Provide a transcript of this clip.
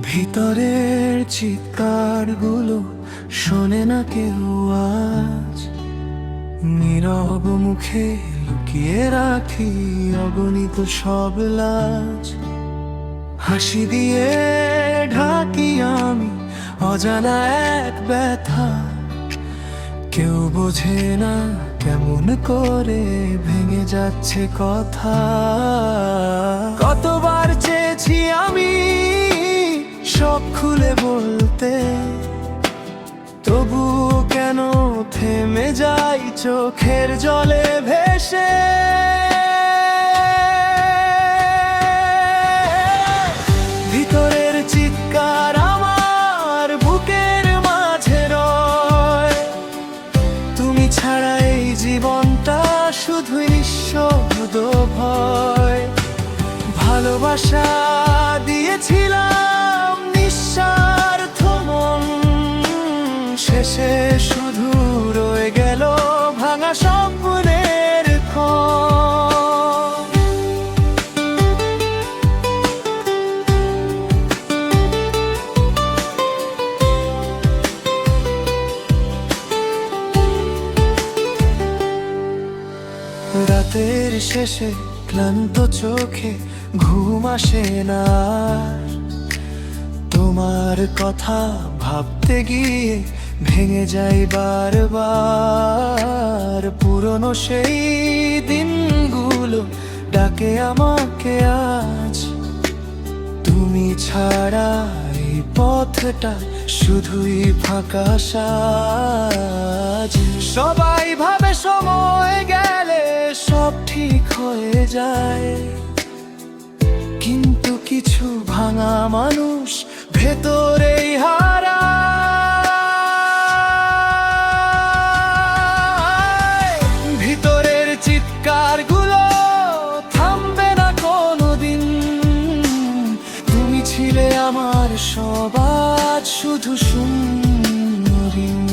ভিতরের চিৎকারগুলো শোনে না কেউ আজ, নীরব মুখে লুকিয়ে রাখি অগণিত সব লাজ। হাসি দিয়ে ঢাকি আমি অজানা এক ব্যথা, কেউ বোঝে না কেমন করে ভেঙে যাচ্ছে কথা। কতবার চেয়েছি আমি সব খুলে বলতে, তবুও কেন থেমে যাই চোখের জলে ভেসে। ভিতরের চিৎকার আমার বুকের মাঝে রয়, তুমি ছাড়া এই জীবনটা শুধুই নিঃশব্দ ভয়। ভালোবাসা দিয়েছিলাম নিঃস্বার্থ মন, শেষে শুধু রয়ে গেল ভাঙা স্বপ্নের ক্ষণ। রাতের শেষে ক্লান্ত চোখে ঘুম আসে না, তোমার কথা ভাবতে গিয়ে ভেঙে যাই বারবার। পুরনো সেই দিনগুলো ডাকে আমাকে আজ, তুমি ছাড়া এই পথটা শুধুই ফাঁকা সাজ। সবাই ভাবে সময় গেলে সব ঠিক হয়ে যায়, কিন্তু কিছু ভাঙা মানুষ ভেতরেই হারায়। ভিতরের চিৎকারগুলো থামবে না কোনোদিন, তুমি ছিলে আমার সব, আজ শুধু শূন্য ঋণ।